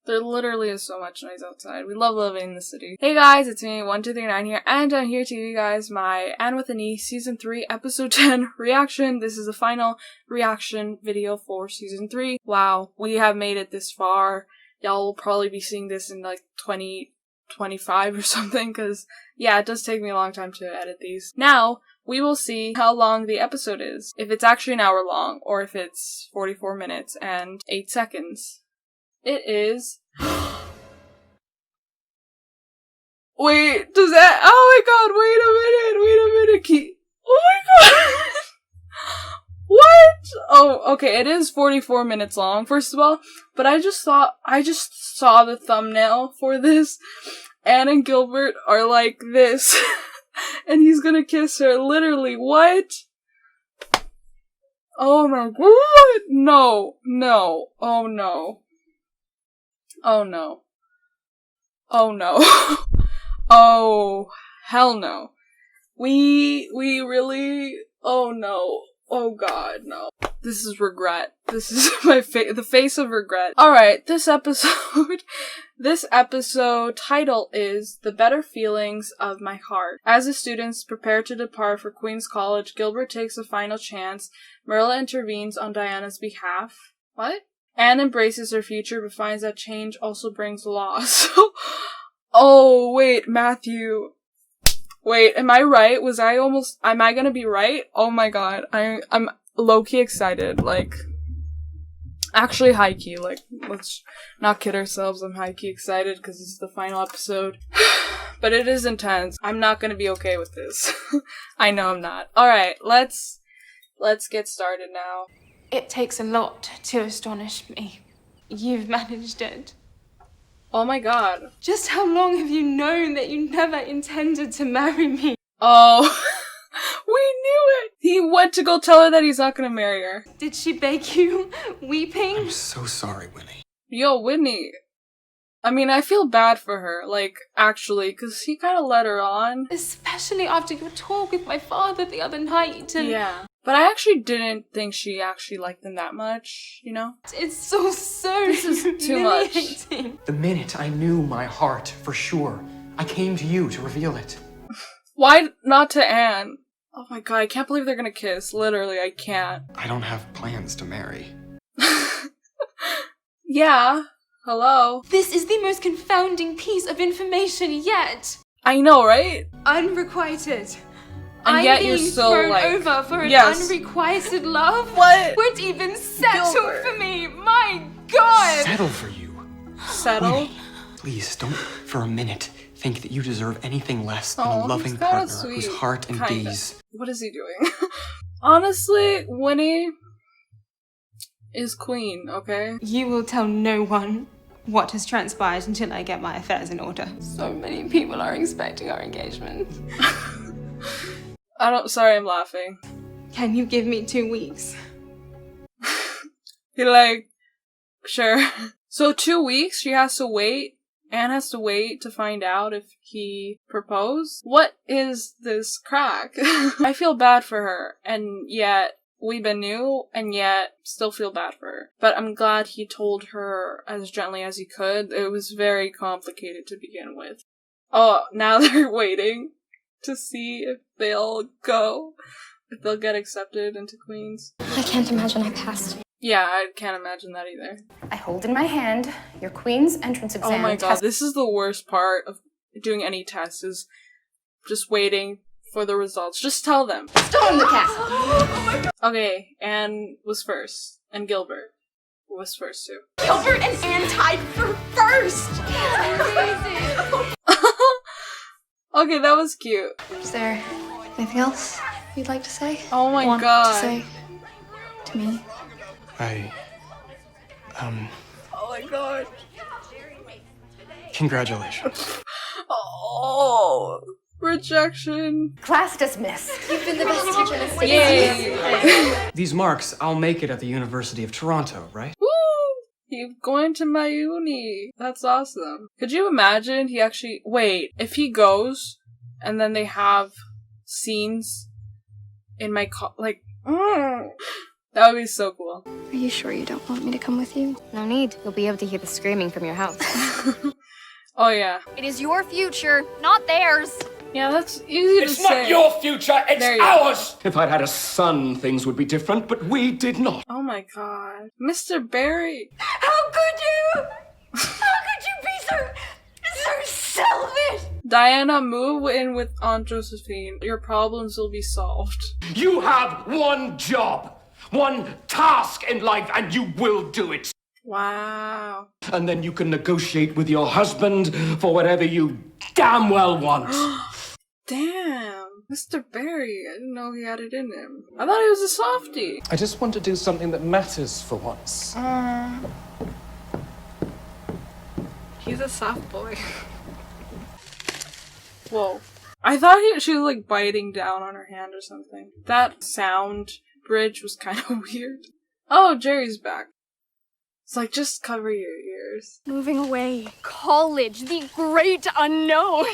There literally is so much noise outside. We love living in the city. Hey guys, it's me, 1239 here, and I'm here to give you guys my Anne with an E Season 3 Episode 10 reaction. This is the final reaction video for Season 3. Wow, we have made it this far. Y'all will probably be seeing this in like 2025 or something, because yeah, it does take me a long time to edit these. Now, we will see how long the episode is. If it's actually an hour long, or if it's 44 minutes and 8 seconds. It is... Wait, does that... Oh my god, wait a minute. Oh my god! What? Oh, okay, it is 44 minutes long, first of all, but I just saw the thumbnail for this. Anne and Gilbert are like this, and he's gonna kiss her, literally, what? Oh my god, no, oh no. Oh no. Oh no. Oh, hell no. We really, oh no. Oh god, no. This is regret. This is the face of regret. Alright, this episode title is The Better Feelings of My Heart. As the students prepare to depart for Queen's College, Gilbert takes a final chance. Marilla intervenes on Diana's behalf. What? Anne embraces her future but finds that change also brings loss. Oh, wait, Matthew. Wait, am I right? Am I gonna be right? Oh my god, I'm low-key excited, like, actually high-key, like, let's not kid ourselves, I'm high-key excited because it's the final episode. But it is intense. I'm not gonna be okay with this. I know I'm not. Alright, let's get started now. It takes a lot to astonish me. You've managed it. Oh my god. Just how long have you known that you never intended to marry me? Oh, we knew it! He went to go tell her that he's not gonna marry her. Did she beg you, weeping? I'm so sorry, Winnie. Yo, Whitney. I mean, I feel bad for her, like, actually, because he kind of led her on. Especially after your talk with my father the other night, and... Yeah. But I actually didn't think she actually liked them that much, you know? It's so This is too much. The minute I knew my heart, for sure, I came to you to reveal it. Why not to Anne? Oh my god, I can't believe they're gonna kiss. Literally, I can't. I don't have plans to marry. Yeah. Hello? This is the most confounding piece of information yet! I know, right? Unrequited. And yet you're still thrown like... over for an yes. unrequited love? What? Would even settle Gilbert. for me! My god! Settle for you. Settle? Winnie, please don't for a minute think that you deserve anything less than a Oh, loving he's kinda partner sweet, whose heart and kinda. gaze... What is he doing? Honestly, Winnie is queen, okay? You will tell no one what has transpired until I get my affairs in order. So many people are expecting our engagement. Sorry, I'm laughing. Can you give me 2 weeks? You're like, sure. So 2 weeks, she has to wait. Anne has to wait to find out if he proposed? What is this crack? I feel bad for her, and yet we've been new, and yet still feel bad for her. But I'm glad he told her as gently as he could. It was very complicated to begin with. Oh, now they're waiting to see if they'll go, if they'll get accepted into Queens. I can't imagine I passed. Yeah, I can't imagine that either. I hold in my hand your Queen's entrance exam. Oh my god, this is the worst part of doing any test, is just waiting for the results. Just tell them. Storm the castle! Okay, Anne was first, and Gilbert was first too. Gilbert and Anne tied for first! Okay, that was cute. Is there anything else you'd like to say? Oh my Want god. to say to me? Oh my god. Congratulations. Oh, rejection. Class dismissed. You've been the best teacher in the city. Yay. These marks, I'll make it at the University of Toronto, right? Woo! He's going to my uni. That's awesome. Could you imagine wait, if he goes and then they have scenes in my That would be so cool. Are you sure you don't want me to come with you? No need. You'll be able to hear the screaming from your house. Oh, yeah. It is your future, not theirs. Yeah, that's easy to say. It's not your future, it's There you ours! If I'd had a son, things would be different, but we did not. Oh my god. Mr. Barry. How could you? How could you be so selfish? Diana, move in with Aunt Josephine. Your problems will be solved. You have one job, one task in life, and you will do it. Wow. And then you can negotiate with your husband for whatever you damn well want. Damn. Mr. Barry. I didn't know he had it in him. I thought he was a softie. I just want to do something that matters for once. He's a soft boy. Whoa. I thought she was like biting down on her hand or something. That sound bridge was kind of weird. Oh, Jerry's back. It's like, just cover your ears. Moving away. College, the great unknown.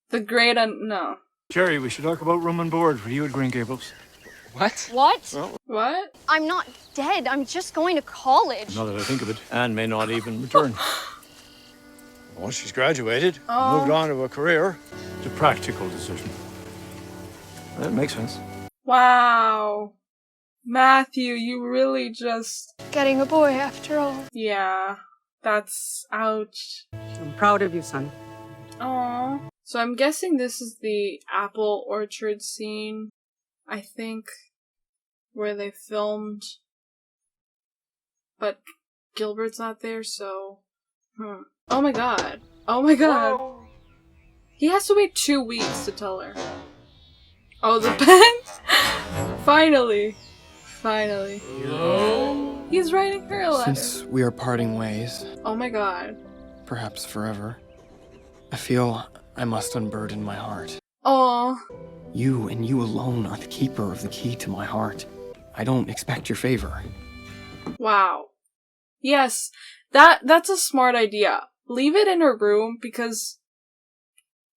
The great no. Jerry, we should talk about room and board for you at Green Gables. What? What? What? I'm not dead. I'm just going to college. Now that I think of it, Anne may not even return. Once she's graduated, moved on to a career, it's a practical decision. That makes sense. Wow. Matthew, you really just... Getting a boy after all. Yeah. That's... ouch. I'm proud of you, son. Aww. So I'm guessing this is the apple orchard scene, I think, where they filmed. But Gilbert's not there, so... Oh my god. Oh my god. Whoa. He has to wait 2 weeks to tell her. Oh, the pen? Finally. Finally. He's writing her a letter. Since we are parting ways, Oh my god. perhaps forever, I feel I must unburden my heart. Aw. You and you alone are the keeper of the key to my heart. I don't expect your favor. Wow. Yes, that's a smart idea. Leave it in her room because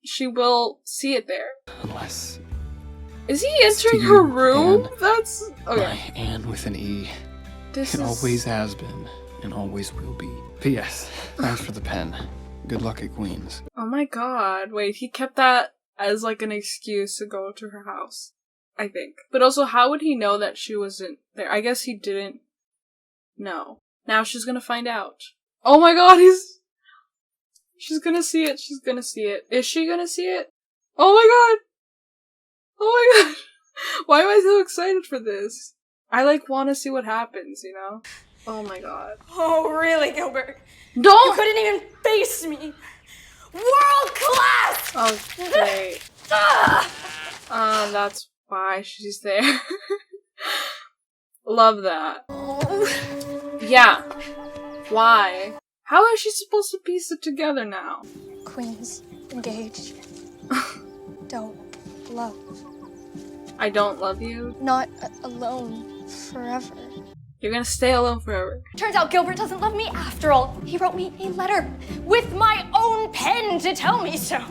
she will see it there. Unless Is he entering Steve her room? and That's okay. my Anne with an E. This It is always has been and always will be. P.S. Thanks for the pen. Good luck at Queen's. Oh my god. Wait, he kept that as like an excuse to go to her house. I think. But also, how would he know that she wasn't there? I guess he didn't know. Now she's gonna find out. Oh my god, she's gonna see it. She's gonna see it. Is she gonna see it? Oh my god! Oh my god! Why am I so excited for this? I like want to see what happens, you know? Oh my god. Oh, really, Gilbert? Don't! You couldn't even face me! World class! Oh, great. That's why she's there. Love that. Yeah. Why? How is she supposed to piece it together now? Queens, engaged. Don't love. I don't love you. Not alone forever. You're gonna stay alone forever. Turns out Gilbert doesn't love me after all. He wrote me a letter with my own pen to tell me so.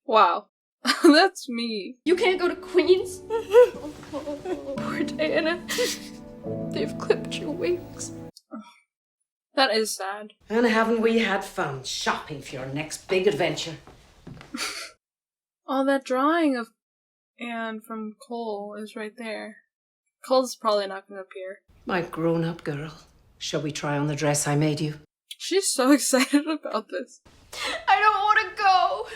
Wow. That's me. You can't go to Queens? Poor Diana. They've clipped your wings. That is sad. And haven't we had fun shopping for your next big adventure? Oh, that drawing of Anne from Cole is right there. Cole's probably not gonna appear. My grown-up girl. Shall we try on the dress I made you? She's so excited about this. I don't want to go.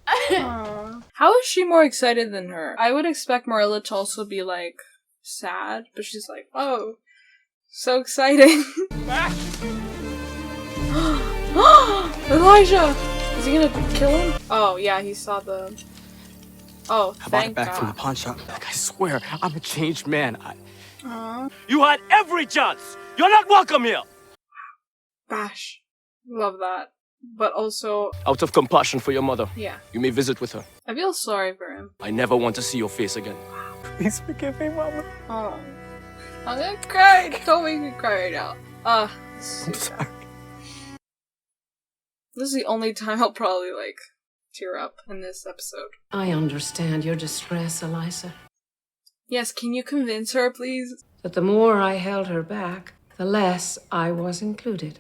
Aww. How is she more excited than her? I would expect Marilla to also be like sad, but she's like, oh, so exciting. Elijah! Is he gonna kill him? Oh, yeah, he saw the... Oh, I bought thank it back God. from the pawn shop. Like, I swear, I'm a changed man. Aww. You had every chance! You're not welcome here! Bash. Love that. But also, Out of compassion for your mother, yeah. you may visit with her. I feel sorry for him. I never want to see your face again. Please forgive me, Mama. Oh. I'm gonna cry. Don't make me cry right now. I'm sorry. This is the only time I'll probably, like, tear up in this episode. I understand your distress, Eliza. Yes, can you convince her, please? But the more I held her back, the less I was included.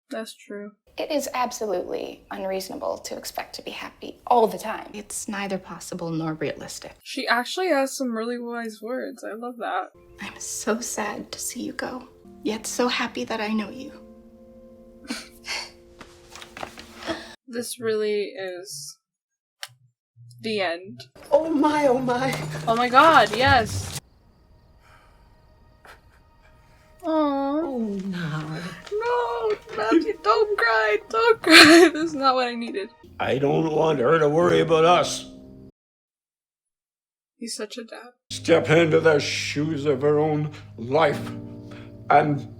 That's true. It is absolutely unreasonable to expect to be happy all the time. It's neither possible nor realistic. She actually has some really wise words. I love that. I'm so sad to see you go, yet so happy that I know you. This really is the end. Oh my, oh my. Oh my god, yes. Aww. Oh no. No, Matthew, don't cry, don't cry. This is not what I needed. I don't want her to worry about us. He's such a dad. Step into the shoes of her own life. And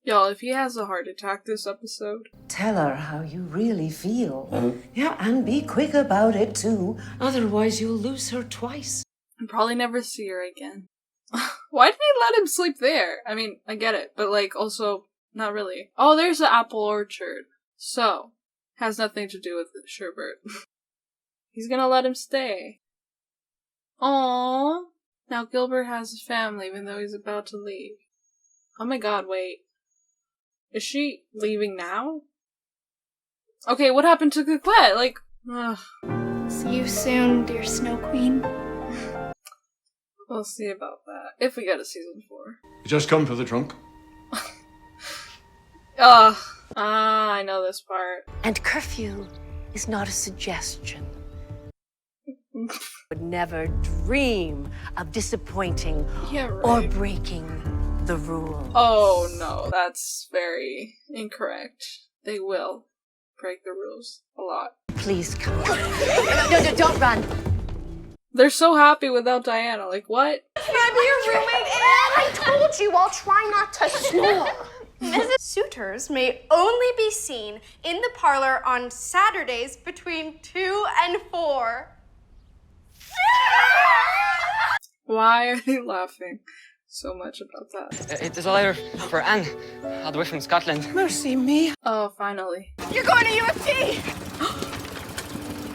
Y'all, if he has a heart attack this episode. Tell her how you really feel. Yeah, and be quick about it too. Otherwise you'll lose her twice. And probably never see her again. Why did he let him sleep there? I mean, I get it, but like, also, not really. Oh, there's the apple orchard. So, has nothing to do with Shirbert. He's gonna let him stay. Aww. Now Gilbert has a family, even though he's about to leave. Oh my god, wait. Is she leaving now? Okay, what happened to Coquette? Like, ugh. See you soon, dear Snow Queen. We'll see about that. If we get a season 4. you just come to the trunk. I know this part. And curfew is not a suggestion. Would never dream of disappointing or breaking the rules. Oh no, that's very incorrect. They will break the rules a lot. Please come. No, don't run. They're so happy without Diana. Like, what? Can I be your roommate, Anne? I told you I'll try not to snore. Suitors may only be seen in the parlor on Saturdays between 2 and 4. Why are they laughing so much about that? It is a letter for Anne, all the way from Scotland. Mercy me. Oh, finally. You're going to U of T!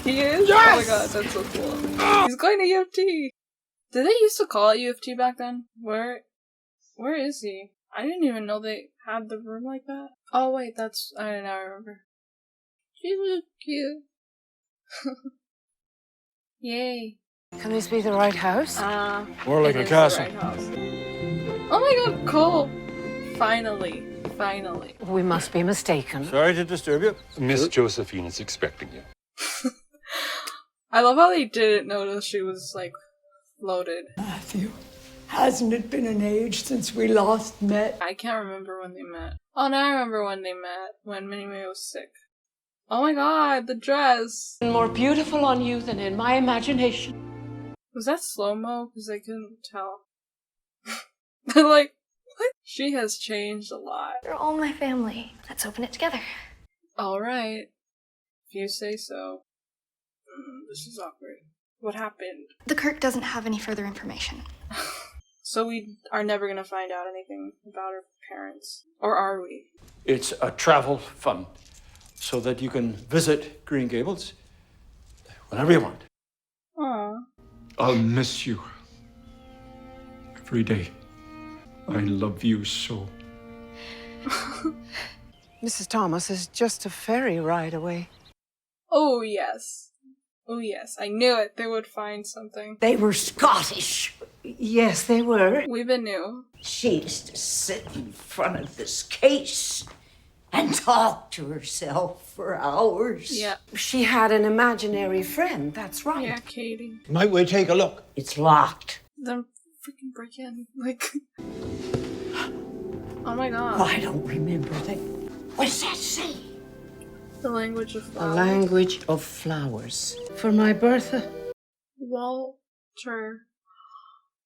He is? Yes! Oh my god, that's so cool. He's going to U of T. Did they used to call it U of T back then? Where is he? I didn't even know they had the room like that. Oh wait, that's, I don't know, I remember. She's so cute. Yay. Can this be the right house? More like it a is castle. the right house. Oh my god, cool. Finally. We must be mistaken. Sorry to disturb you. Miss Josephine is expecting you. I love how they didn't notice she was, like, loaded. Matthew, hasn't it been an age since we last met? I can't remember when they met. Oh, no, I remember when they met. When Minnie May was sick. Oh my god, the dress! More beautiful on you than in my imagination. Was that slow-mo? Because I couldn't tell. Like, what? She has changed a lot. You're all my family. Let's open it together. Alright. If you say so. This is awkward. What happened? The Kirk doesn't have any further information. So we are never gonna find out anything about her parents. Or are we? It's a travel fund, so that you can visit Green Gables whenever you want. Aww. I'll miss you every day. I love you so. Mrs. Thomas is just a ferry ride away. Oh, yes. Oh, yes. I knew it. They would find something. They were Scottish. Yes, they were. We been knew. She used to sit in front of this case and talk to herself for hours. Yeah. She had an imaginary friend, that's right. Yeah, Katie. Might we take a look? It's locked. Then freaking break in. Like. Oh my god. Oh, I don't remember that. What does that say? The language of The flowers. language of flowers. For my Bertha. Walter.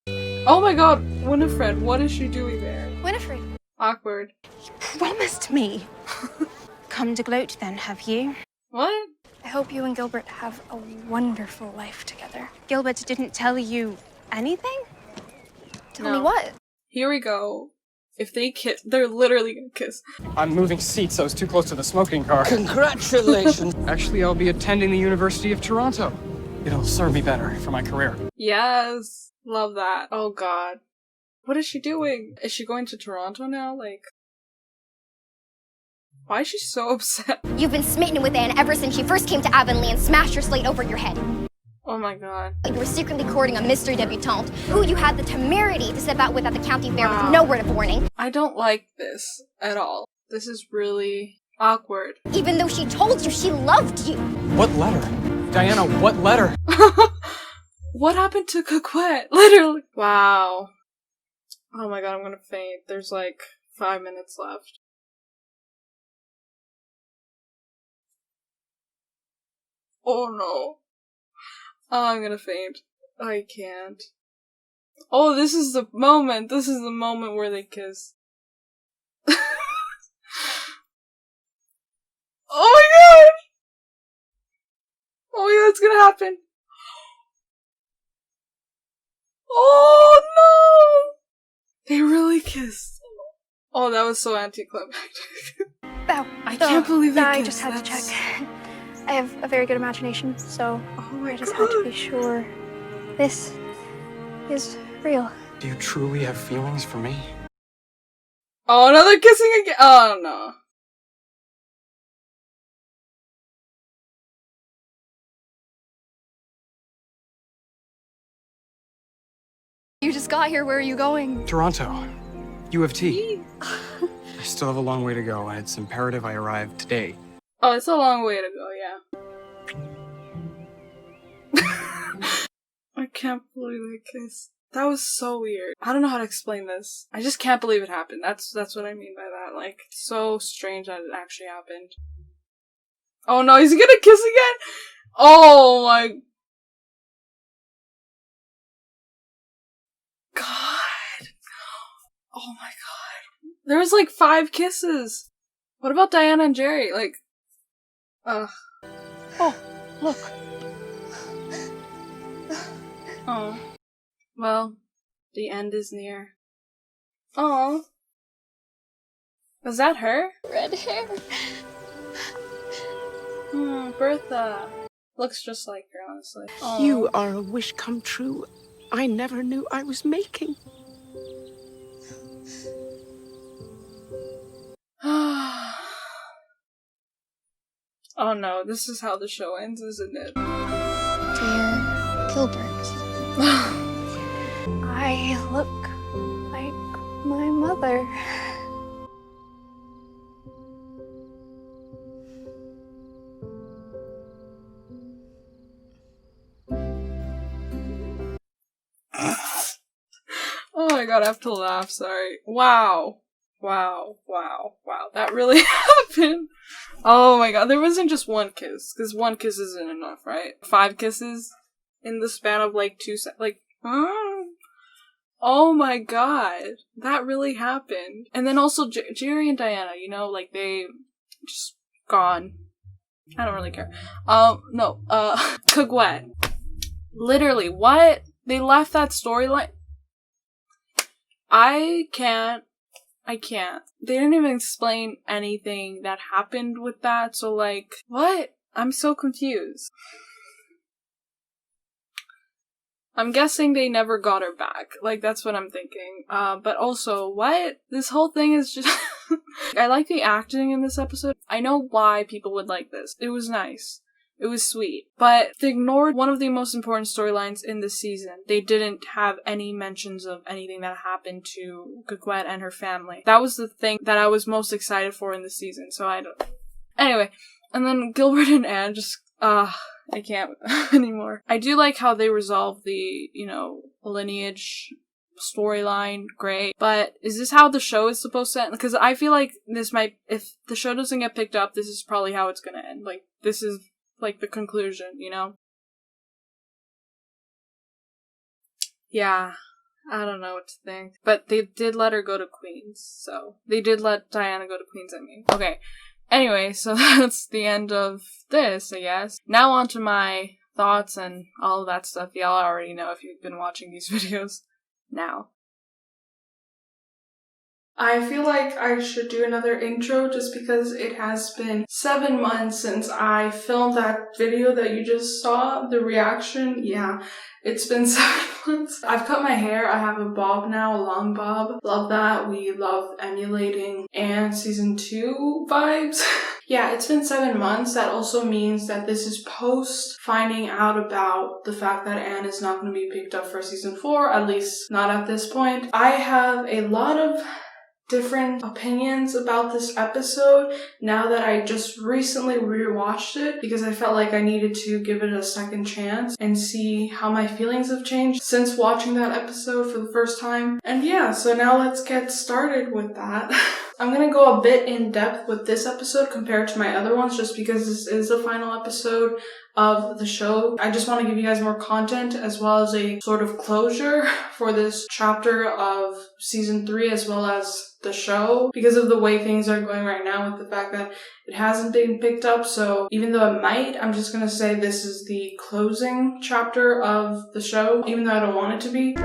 Oh my god, Winifred, what is she doing there? Winifred. Awkward. Promised me. Come to gloat then, have you? What? I hope you and Gilbert have a wonderful life together. Gilbert didn't tell you anything? Tell me what? Here we go. If they kiss, they're literally gonna kiss. I'm moving seats. I was too close to the smoking car. Congratulations. Actually, I'll be attending the University of Toronto. It'll serve me better for my career. Yes. Love that. Oh god. What is she doing? Is she going to Toronto now? Like, why is she so upset? You've been smitten with Anne ever since she first came to Avonlea and smashed your slate over your head. Oh my god. You were secretly courting a mystery debutante who you had the temerity to step out with at the county fair with no word of warning. I don't like this at all. This is really awkward. Even though she told you she loved you. What letter? Diana, what letter? What happened to Coquette? Literally. Wow. Oh my god, I'm gonna faint. There's like 5 minutes left. Oh no. Oh, I'm gonna faint. I can't. Oh, this is the moment. This is the moment where they kiss. Oh my god! Oh my god, it's gonna happen. Oh no! They really kissed. Oh, that was so anticlimactic. I can't believe they kissed. I just had to check. I have a very good imagination, so I just had to be sure. This is real. Do you truly have feelings for me? Oh, another kissing again. Oh no. You just got here. Where are you going? Toronto. U of T. I still have a long way to go, and it's imperative I arrive today. Oh, it's a long way to go, yeah. I can't believe they kissed. That was so weird. I don't know how to explain this. I just can't believe it happened. That's what I mean by that. Like, it's so strange that it actually happened. Oh no, he's gonna kiss again? Oh my god. Oh my god. There was like 5 kisses. What about Diana and Jerry? Like, ugh. Oh, look. Oh. Well, the end is near. Oh. Was that her? Red hair. Bertha. Looks just like her, honestly. Aw. You are a wish come true I never knew I was making. Oh no, this is how the show ends, isn't it? Dear Gilbert. I look like my mother. Oh my god, I have to laugh, sorry. Wow. Wow. That really happened. Oh my god, there wasn't just one kiss, because one kiss isn't enough, right? 5 kisses in the span of like 2 seconds. Like, oh my god, that really happened. And then also Jerry and Diana, you know, like they just gone. I don't really care. No, Coquette. Literally, what? They left that storyline. I can't. They didn't even explain anything that happened with that, so like, what? I'm so confused. I'm guessing they never got her back. Like, that's what I'm thinking. But also, what? This whole thing is just... I like the acting in this episode. I know why people would like this. It was nice. It was sweet. But they ignored one of the most important storylines in this season. They didn't have any mentions of anything that happened to Coquette and her family. That was the thing that I was most excited for in the season, so I don't... Anyway, and then Gilbert and Anne just... I can't anymore. I do like how they resolve the, you know, lineage storyline. Great. But is this how the show is supposed to end? Because I feel like this might... If the show doesn't get picked up, this is probably how it's gonna end. Like, this is... like the conclusion, you know? Yeah, I don't know what to think. But they did let her go to Queens, so... They did let Diana go to Queens, I mean. Okay, anyway, so that's the end of this, I guess. Now on to my thoughts and all of that stuff. Y'all already know if you've been watching these videos now. I feel like I should do another intro just because it has been 7 months since I filmed that video that you just saw, the reaction. Yeah, it's been 7 months. I've cut my hair. I have a bob now, a long bob. Love that. We love emulating and season 2 vibes. Yeah, it's been 7 months. That also means that this is post finding out about the fact that Anne is not going to be picked up for season 4, at least not at this point. I have a lot of different opinions about this episode now that I just recently rewatched it because I felt like I needed to give it a second chance and see how my feelings have changed since watching that episode for the first time. And yeah, so now let's get started with that. I'm gonna go a bit in depth with this episode compared to my other ones just because this is the final episode of the show. I just want to give you guys more content as well as a sort of closure for this chapter of season 3 as well as the show because of the way things are going right now with the fact that it hasn't been picked up. So even though it might, I'm just gonna say this is the closing chapter of the show, even though I don't want it to be.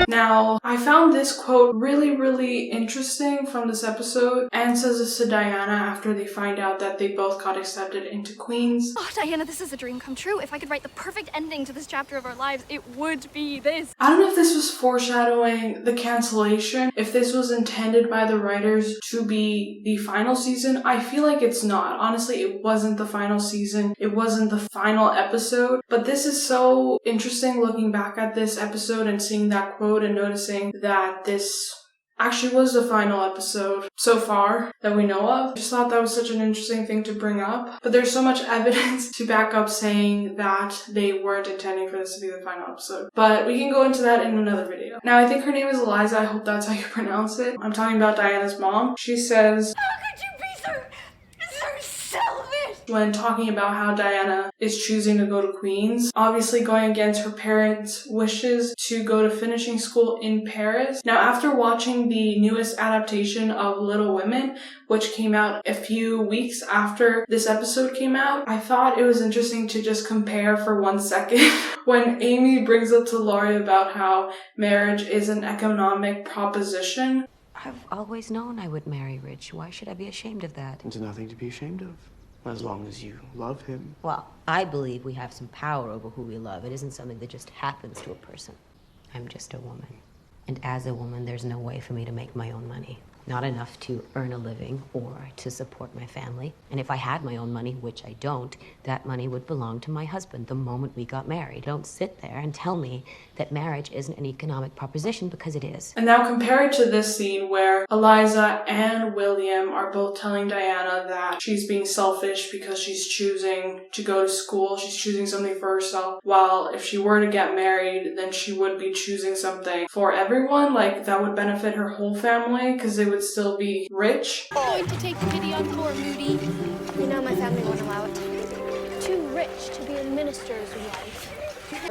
Now, I found this quote really interesting from this episode. Anne says this to Diana after they find out that they both got accepted into Queens. Oh, Diana, this is a dream come true. If I could write the perfect ending to this chapter of our lives, it would be this. I don't know if this was foreshadowing the cancellation, if this was intended by the writers to be the final season. I feel like it's not. Honestly, it wasn't the final season. It wasn't the final episode. But this is so interesting looking back at this episode and seeing that quote and noticing that this actually was the final episode so far that we know of. I just thought that was such an interesting thing to bring up. But there's so much evidence to back up saying that they weren't intending for this to be the final episode. But we can go into that in another video. Now, I think her name is Eliza. I hope that's how you pronounce it. I'm talking about Diana's mom. She says, "How could you be so selfish?" when talking about how Diana is choosing to go to Queens, obviously going against her parents' wishes to go to finishing school in Paris. Now, after watching the newest adaptation of Little Women, which came out a few weeks after this episode came out, I thought it was interesting to just compare for 1 second when Amy brings up to Laurie about how marriage is an economic proposition. I've always known I would marry Rich. Why should I be ashamed of that? There's nothing to be ashamed of, as long as you love him. Well, I believe we have some power over who we love. It isn't something that just happens to a person. I'm just a woman. And as a woman, there's no way for me to make my own money. Not enough to earn a living or to support my family. And if I had my own money, which I don't, that money would belong to my husband the moment we got married. Don't sit there and tell me that marriage isn't an economic proposition, because it is. And now compare it to this scene where Eliza and William are both telling Diana that she's being selfish because she's choosing to go to school. She's choosing something for herself. While if she were to get married, then she would be choosing something for everyone. Like, that would benefit her whole family because they would still be rich. I'm going to take pity on poor Moody. You know my family won't allow it. Too rich to be a minister's wife.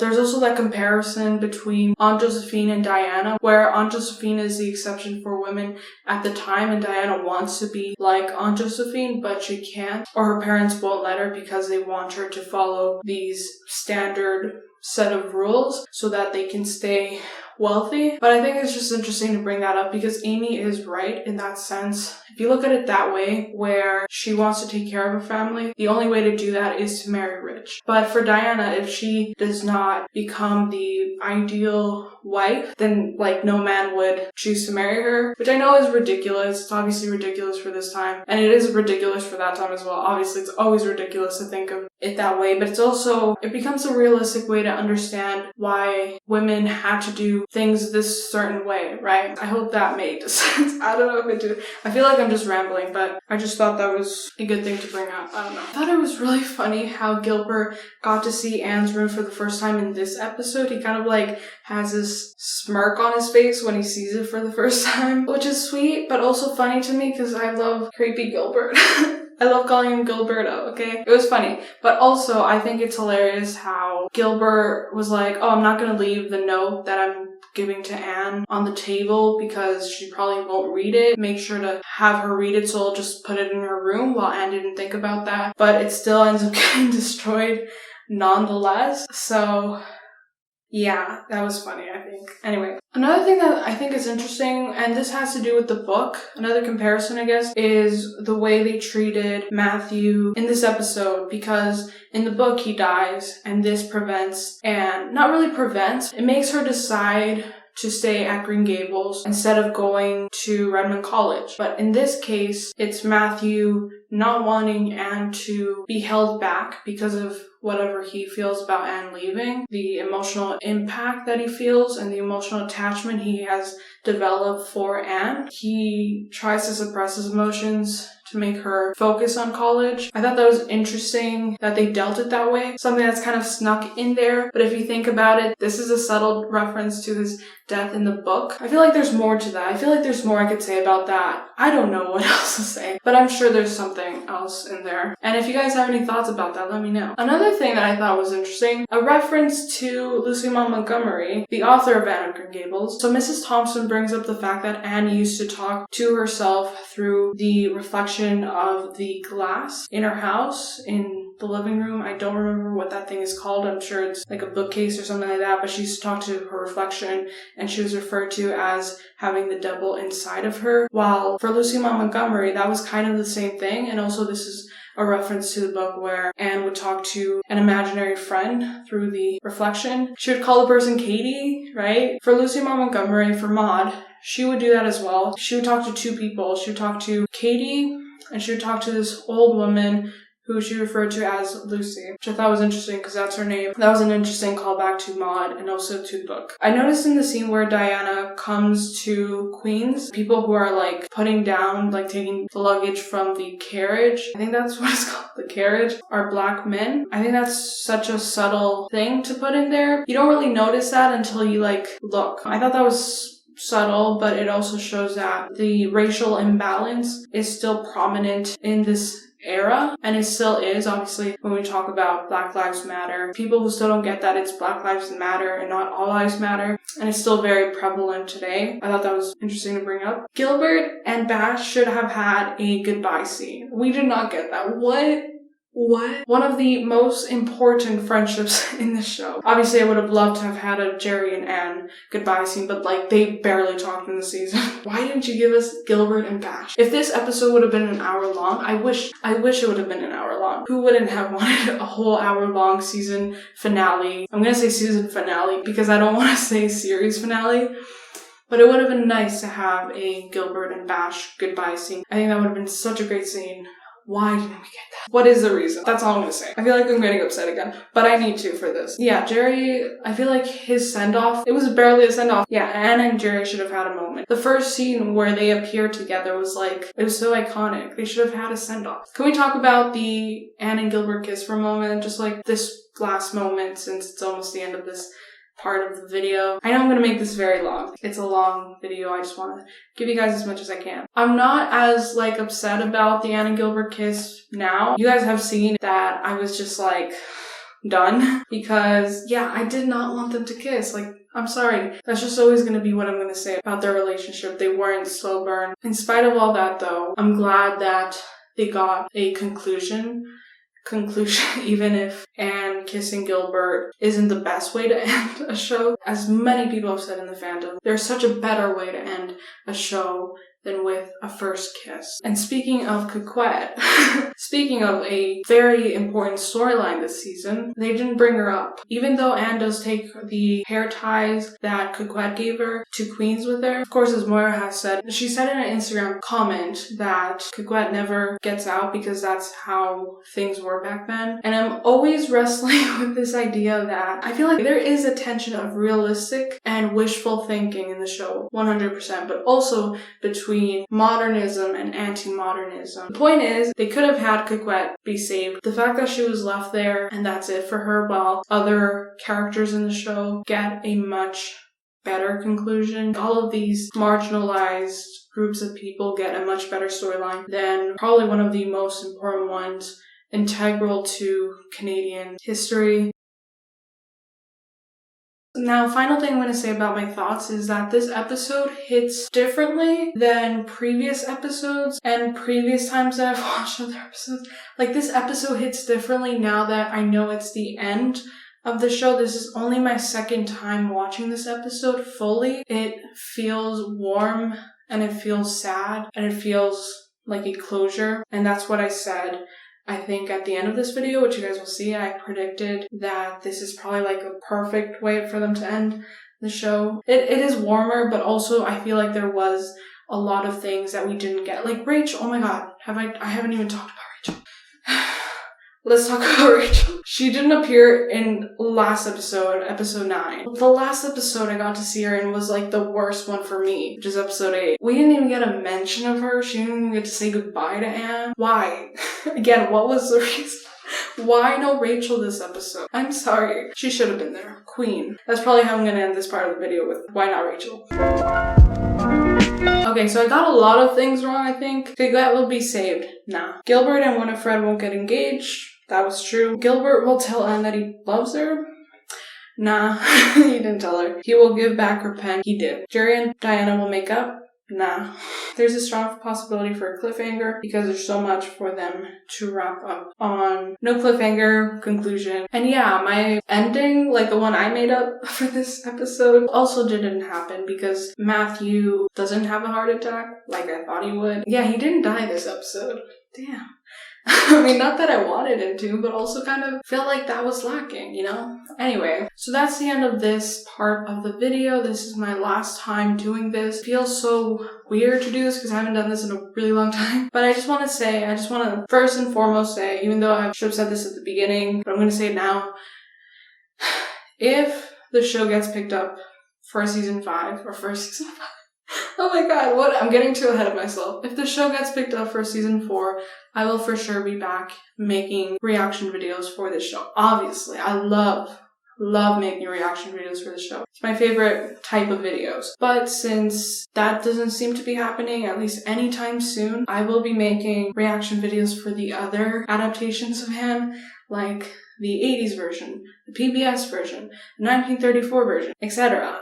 There's also that comparison between Aunt Josephine and Diana, where Aunt Josephine is the exception for women at the time, and Diana wants to be like Aunt Josephine, but she can't, or her parents won't let her because they want her to follow these standard set of rules so that they can stay wealthy. But I think it's just interesting to bring that up because Amy is right in that sense. If you look at it that way, where she wants to take care of her family, the only way to do that is to marry rich. But for Diana, if she does not become the ideal wife, then like no man would choose to marry her, which I know is ridiculous. It's obviously ridiculous for this time, and it is ridiculous for that time as well. Obviously, it's always ridiculous to think of it that way, but it's also, it becomes a realistic way to understand why women had to do things this certain way, right? I hope that made sense. I don't know if it did. I feel like I'm just rambling, but I just thought that was a good thing to bring up. I don't know. I thought it was really funny how Gilbert got to see Anne's room for the first time in this episode. He kind of like has this smirk on his face when he sees it for the first time, which is sweet, but also funny to me because I love creepy Gilbert. I love calling him Gilberto, okay? It was funny. But also, I think it's hilarious how Gilbert was like, oh, I'm not gonna leave the note that I'm giving to Anne on the table because she probably won't read it. Make sure to have her read it, so I'll just put it in her room, while Anne didn't think about that. But it still ends up getting destroyed nonetheless. So Yeah, that was funny, I think. Anyway, another thing that I think is interesting, and this has to do with the book, another comparison, I guess, is the way they treated Matthew in this episode, because in the book he dies, and this prevents, and not really prevents, it makes her decide to stay at Green Gables instead of going to Redmond College. But in this case, it's Matthew not wanting Anne to be held back because of whatever he feels about Anne leaving, the emotional impact that he feels and the emotional attachment he has developed for Anne. He tries to suppress his emotions to make her focus on college. I thought that was interesting that they dealt it that way. Something that's kind of snuck in there. But if you think about it, this is a subtle reference to his death in the book. I feel like there's more to that. I feel like there's more I could say about that. I don't know what else to say, but I'm sure there's something else in there. And if you guys have any thoughts about that, let me know. Another thing that I thought was interesting, a reference to Lucy Maud Montgomery, the author of Anne of Green Gables. So Mrs. Thompson brings up the fact that Anne used to talk to herself through the reflection of the glass in her house, in the living room. I don't remember what that thing is called. I'm sure it's like a bookcase or something like that, but she used to talk to her reflection, and she was referred to as having the devil inside of her. While for Lucy Maud Montgomery, that was kind of the same thing, and also this is a reference to the book where Anne would talk to an imaginary friend through the reflection. She would call the person Katie, right? For Lucy Maud Montgomery, for Maud, she would do that as well. She would talk to two people. She would talk to Katie, and she would talk to this old woman who she referred to as Lucy, which I thought was interesting because that's her name. That was an interesting callback to Maud and also to the book. I noticed in the scene where Diana comes to Queens, people who are like putting down, like taking the luggage from the carriage, I think that's what it's called, the carriage, are black men. I think that's such a subtle thing to put in there. You don't really notice that until you like look. I thought that was subtle, but it also shows that the racial imbalance is still prominent in this era, and it still is. Obviously, when we talk about Black Lives Matter, people who still don't get that it's Black Lives Matter and not All Lives Matter, and it's still very prevalent today. I thought that was interesting to bring up. Gilbert and Bash should have had a goodbye scene. We did not get that. What? One of the most important friendships in this show. Obviously, I would have loved to have had a Jerry and Anne goodbye scene, but like, they barely talked in the season. Why didn't you give us Gilbert and Bash? If this episode would have been an hour long, I wish it would have been an hour long. Who wouldn't have wanted a whole hour long season finale? I'm gonna say season finale because I don't want to say series finale. But it would have been nice to have a Gilbert and Bash goodbye scene. I think that would have been such a great scene. Why didn't we get that? What is the reason? That's all I'm gonna say. I feel like I'm getting upset again, but I need to for this. Yeah, Jerry, I feel like his send-off, it was barely a send-off. Yeah, Anne and Jerry should have had a moment. The first scene where they appeared together was like, it was so iconic. They should have had a send-off. Can we talk about the Anne and Gilbert kiss for a moment? Just like this last moment, since it's almost the end of this part of the video. I know I'm going to make this very long. It's a long video. I just want to give you guys as much as I can. I'm not as like upset about the Anne and Gilbert kiss now. You guys have seen that I was just like done because yeah, I did not want them to kiss. Like, I'm sorry. That's just always going to be what I'm going to say about their relationship. They weren't slow burn. In spite of all that though, I'm glad that they got a conclusion, even if Anne kissing Gilbert isn't the best way to end a show. As many people have said in the fandom, there's such a better way to end a show than with a first kiss. And speaking of Coquette, speaking of a very important storyline this season, they didn't bring her up. Even though Anne does take the hair ties that Coquette gave her to Queens with her, of course, as Moira has said, she said in an Instagram comment that Coquette never gets out because that's how things were back then. And I'm always wrestling with this idea that I feel like there is a tension of realistic and wishful thinking in the show, 100%, but also between modernism and anti-modernism. The point is, they could have had Coquette be saved. The fact that she was left there and that's it for her, while other characters in the show get a much better conclusion. All of these marginalized groups of people get a much better storyline than probably one of the most important ones, integral to Canadian history. Now, final thing I'm going to say about my thoughts is that this episode hits differently than previous episodes and previous times that I've watched other episodes. Like, this episode hits differently now that I know it's the end of the show. This is only my second time watching this episode fully. It feels warm and it feels sad and it feels like a closure. And that's what I said. I think at the end of this video, which you guys will see, I predicted that this is probably like a perfect way for them to end the show. It is warmer, but also I feel like there was a lot of things that we didn't get. Like Rachel, oh my god, I haven't even talked about Rachel. Let's talk about Rachel. She didn't appear in last episode, episode 9. The last episode I got to see her in was like the worst one for me, which is episode 8. We didn't even get a mention of her. She didn't even get to say goodbye to Anne. Why? Again, what was the reason? Why no Rachel this episode? I'm sorry. She should have been there. Queen. That's probably how I'm gonna end this part of the video with why not Rachel. Okay, so I got a lot of things wrong, I think. Okay, that will be saved. Nah. Gilbert and Winifred won't get engaged. That was true. Gilbert will tell Anne that he loves her. Nah, he didn't tell her. He will give back her pen. He did. Jerry and Diana will make up. Nah. There's a strong possibility for a cliffhanger because there's so much for them to wrap up on. No cliffhanger, conclusion. And yeah, my ending, like the one I made up for this episode, also didn't happen because Matthew doesn't have a heart attack like I thought he would. Yeah, he didn't die this episode. Damn. I mean, not that I wanted him to, but also kind of felt like that was lacking, you know? Anyway, so that's the end of this part of the video. This is my last time doing this. It feels so weird to do this because I haven't done this in a really long time. But I just want to first and foremost say, even though I should have said this at the beginning, but I'm going to say it now. If the show gets picked up for season 5, oh my god, what? I'm getting too ahead of myself. If the show gets picked up for season 4, I will for sure be back making reaction videos for this show. Obviously, I love making reaction videos for the show. It's my favorite type of videos. But since that doesn't seem to be happening, at least anytime soon, I will be making reaction videos for the other adaptations of Anne, like the 80s version, the PBS version, the 1934 version, etc.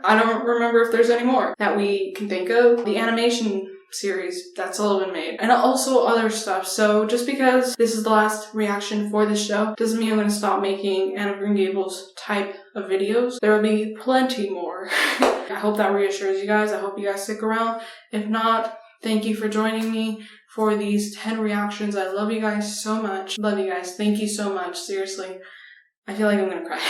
I don't remember if there's any more that we can think of. The animation series that Sullivan made, and also other stuff. So just because this is the last reaction for this show doesn't mean I'm going to stop making Anne of Green Gables type of videos. There will be plenty more. I hope that reassures you guys. I hope you guys stick around. If not, thank you for joining me for these 10 reactions. I love you guys so much. Love you guys. Thank you so much. Seriously. I feel like I'm gonna cry.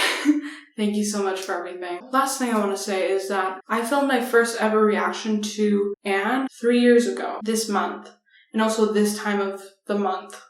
Thank you so much for everything. Last thing I want to say is that I filmed my first ever reaction to Anne 3 years ago, this month, and also this time of the month.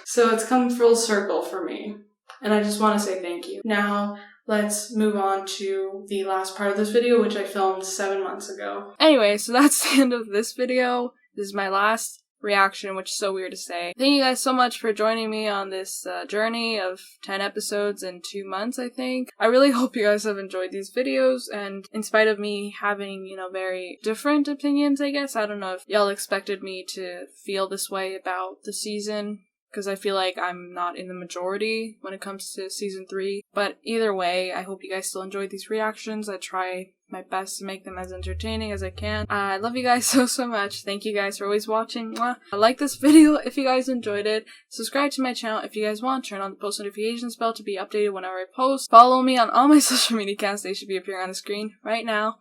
So it's come full circle for me, and I just want to say thank you. Now, let's move on to the last part of this video, which I filmed 7 months ago. Anyway, so that's the end of this video. This is my last reaction, which is so weird to say. Thank you guys so much for joining me on this journey of 10 episodes in 2 months, I think. I really hope you guys have enjoyed these videos, and in spite of me having, you know, very different opinions, I guess, I don't know if y'all expected me to feel this way about the season, because I feel like I'm not in the majority when it comes to season 3. But either way, I hope you guys still enjoyed these reactions. I try my best to make them as entertaining as I can. I love you guys so much. Thank you guys for always watching. Mwah. Like this video if you guys enjoyed it. Subscribe to my channel if you guys want. Turn on the post notifications bell to be updated whenever I post. Follow me on all my social media accounts. They should be appearing on the screen right now.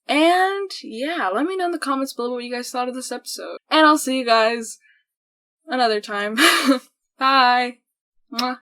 And yeah, let me know in the comments below what you guys thought of this episode. And I'll see you guys another time. Bye. Mwah.